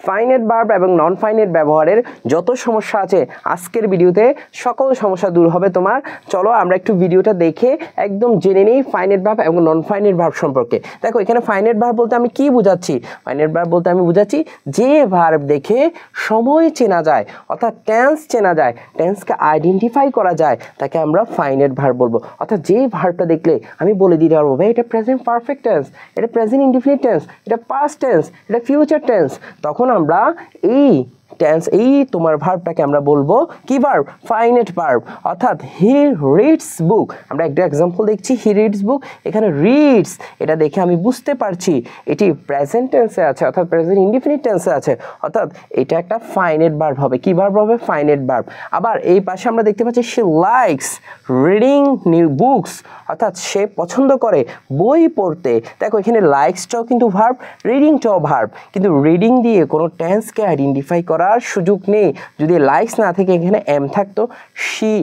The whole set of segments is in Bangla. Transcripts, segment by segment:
ফাইনাইট ভার্ব এবং নন ফাইনাইট ব্যবহারের যত সমস্যা আছে আজকের ভিডিওতে সকল সমস্যা দূর হবে তোমার। চলো আমরা একটু ভিডিওটা দেখে একদম জেনে নিই ফাইনাইট ভার্ব এবং নন ফাইনাইট ভার্ব সম্পর্কে। দেখো এখানে ফাইনাইট ভার্ব বলতে আমি কি বোঝাচ্ছি? ফাইনাইট ভার্ব বলতে আমি বোঝাচ্ছি যে ভার্ব দেখে সময় চেনা যায়, অর্থাৎ টেন্স চেনা যায়, টেন্সকে আইডেন্টিফাই করা যায়, তাকে আমরা ফাইনাইট ভার্ব বলবো। অর্থাৎ যে ভার্বটা দেখলে আমি বলে দিতে পারবো ভাই এটা প্রেজেন্ট পারফেক্ট টেন্স, এটা প্রেজেন্ট ইনডিফিনিট টেন্স, এটা পাস্ট টেন্স, এটা ফিউচার টেন্স, তখন আমরা এই টেন্স এই তোমার ভার্বটাকে আমরা বলবো কি ভার্ব? Finite verb. অর্থাৎ হি রিডস বুক, আমরা একটা এক্সাম্পল দেখছি হি রিডস বুক, এখানে রিডস এটা দেখে আমি বুঝতে পারছি এটি প্রেজেন্ট টেন্সে আছে, অর্থাৎ প্রেজেন্ট ইনডিফিনিট টেন্সে আছে, অর্থাৎ এটা একটা ফাইনাইট ভার্ব হবে। কি ভার্ব হবে? Finite verb. আবার এই পাশে আমরা দেখতে পাচ্ছি she likes reading new books, অর্থাৎ সে পছন্দ করে বই পড়তে। দেখো এখানে লাইকসটাও কিন্তু ভার্ব, রিডিংটাও ভার্ব, কিন্তু রিডিং দিয়ে কোনো টেন্সকে আইডেন্টিফাই করার সুযোগ নেই। যদি লাইকস না থেকে এখানে এম থাকতো, শি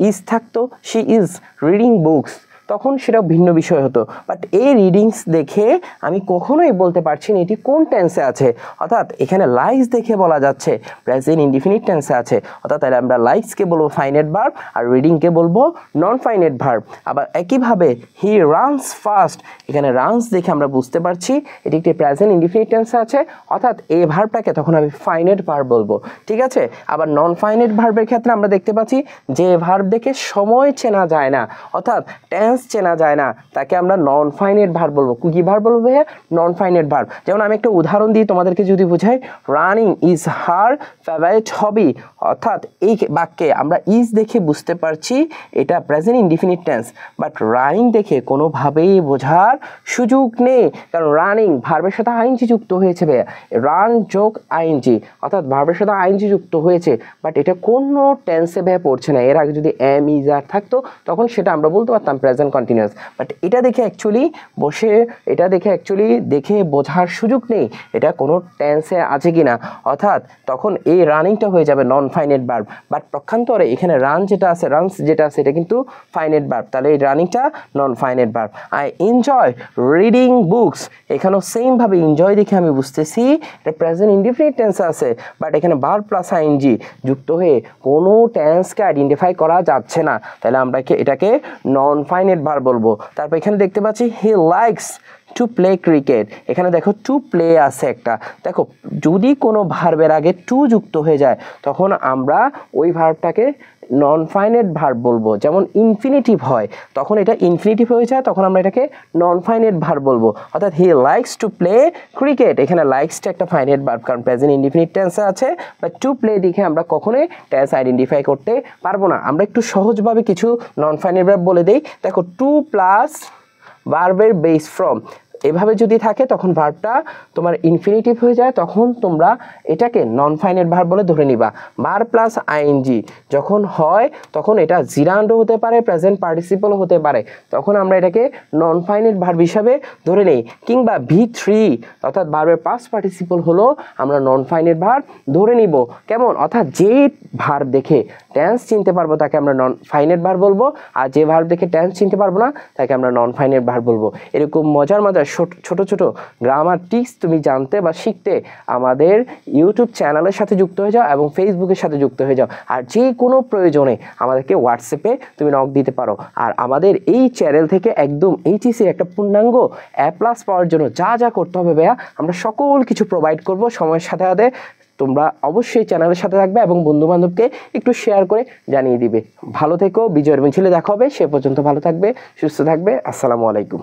ইজ থাকতো, শি ইজ রিডিং বুকস, তখন সেটা ভিন্ন বিষয় হতো। বাট এই রিডিংস দেখে আমি কখনোই বলতে পারছি না এটি কোন টেন্সে আছে, অর্থাৎ এখানে লাইকস দেখে বলা যাচ্ছে প্রেজেন্ট ইনডিফিনিট টেন্সে আছে, অর্থাৎ তাহলে আমরা লাইকসকে বলবো ফাইনাইট ভার্ব আর রিডিংকে বলবো নন ফাইনাইট ভার্ব। আবার একইভাবে হি রানস ফাস্ট, এখানে রানস দেখে আমরা বুঝতে পারছি এটি একটি প্রেজেন্ট ইনডিফিনিট টেন্সে আছে, অর্থাৎ এই ভার্বটাকে তখন আমি ফাইনাইট ভার্ব বলবো। ঠিক আছে। আবার নন ফাইনাইট ভার্বের ক্ষেত্রে আমরা দেখতে পাচ্ছি যে ভার্ব দেখে সময় চেনা যায় না, অর্থাৎ টেন্স চেনা যায় না, তাকে আমরা নন ফাইনাইট ভার্ব বলবো। কি ভার্ব বলবো ভাইয়া? নন ফাইনাইট ভার্ব। যেমন আমি একটা উদাহরণ দিই তোমাদেরকে যদি বুঝাই, running is her favourite hobby, অর্থাৎ এই বাক্যে আমরা ইজ দেখে বুঝতে পারছি এটা present indefinite tense, but running দেখে কোনোভাবেই বোঝার সুযোগ নেই, কারণ রানিং ভার্বের সাথে আইএনজি যুক্ত হয়েছে ভাইয়া, রান যোগ আইএনজি, অর্থাৎ ভার্বের সাথে আইএনজি যুক্ত হয়েছে, বাট এটা কোনো টেন্সে ভাইয়া পড়ছে না। এর আগে যদি এম ইজ আর থাকতো তখন সেটা আমরা বলতে পারতাম প্রেজেন্ট কন্টিনিউয়াস, বাট এটা দেখে অ্যাকচুয়ালি দেখে বোঝার সুযোগ নেই এটা কোনো টেন্সে আছে কিনা, অর্থাৎ তখন এই রানিংটা হয়ে যাবে নন ফাইনাইট ভার্ব। বাট পক্ষান্তরে এখানে রানস যেটা আছে এটা কিন্তু ফাইনাইট ভার্ব, তাহলে এই রানিংটা non finite verb. I enjoy reading books, এখানেও সেম ভাবে এনজয় দেখে আমি বুঝতেছি এটা প্রেজেন্ট ইনডিফিনিট টেন্সে আছে, বাট এখানে ভার্ব প্লাস আইএনজি যুক্ত হয়ে কোনো টেন্সকে আইডেন্টিফাই করা যাচ্ছে না, তাহলে আমরা এটাকে নন ফাইনাইট ভার্ব বলবো। তারপর এখানে দেখতে পাচ্ছি he likes to play cricket, এখানে দেখো টু প্লে আছে একটা, দেখো যদি কোনো ভার্বের আগে টু যুক্ত হয়ে যায় তখন আমরা ওই ভার্বটাকে নন ফাইনাইট ভার্ব বলবো। যেমন ইনফিনিটিভ হয় তখন এটা ইনফিনিটিভ হয়ে যায়, তখন আমরা এটাকে নন ফাইনাইট ভার্ব বলবো। অর্থাৎ he likes to play cricket, এখানে লাইকসটা একটা ফাইনাইট ভার্ব কারণ প্রেজেন্ট ইনডিফিনিট টেন্সে আছে, বাট টু প্লে দেখে আমরা কখনোই টেন্স আইডেন্টিফাই করতে পারবো না। আমরা একটু সহজভাবে কিছু নন ফাইনাইট ভার্ব বলে দেই। দেখো টু প্লাস ভার্বের বেস ফ্রম, এভাবে যদি থাকে তখন ভার্বটা তোমার ইনফিনিটিভ হয়ে যায়, তখন তোমরা এটাকে নন ফাইনাইট ভার্ব বলে ধরে নিবা। ভার্ব প্লাস আইএনজি যখন হয় তখন এটা জিরান্ডও হতে পারে, প্রেজেন্ট পার্টিসিপলও হতে পারে, তখন আমরা এটাকে নন ফাইনাইট ভার্ব হিসাবে ধরে নেই। কিংবা V3 অর্থাৎ ভার্বের পাস্ট পার্টিসিপল হলো আমরা নন ফাইনাইট ভার্ব ধরে নিব। কেমন? অর্থাৎ যে ভার্ব দেখে টেন্স চিনতে পারবো তাকে আমরা নন ফাইনাইট ভার্ব বলবো, আর যে ভার্ব দেখে টেন্স চিনতে পারবো না তাকে আমরা নন ফাইনাইট ভার্ব বলবো। এরকম মজার ছোট ছোট গ্রামার টিপস তুমি জানতে বা শিখতে আমাদের ইউটিউব চ্যানেলের সাথে যুক্ত হয়ে যাও এবং ফেসবুকের সাথে যুক্ত হয়ে যাও। আর যে কোনো প্রয়োজনে আমাদেরকে হোয়াটসঅ্যাপে তুমি নক দিতে পারো। আর আমাদের এই চ্যানেল থেকে একদম এইচএসসির একটা পূর্ণাঙ্গ A+ পাওয়ার জন্য যা যা করতে হবে ভাইয়া আমরা সকল কিছু প্রোভাইড করব সময়ের সাথে সাথে। তোমরা অবশ্যই চ্যানেলের সাথে থাকবে এবং বন্ধুবান্ধবকে একটু শেয়ার করে জানিয়ে দিবে। ভালো থেকো, বিজয়ের মিছিলে দেখা হবে। সে পর্যন্ত ভালো থাকবে, সুস্থ থাকবে। আসসালামু আলাইকুম।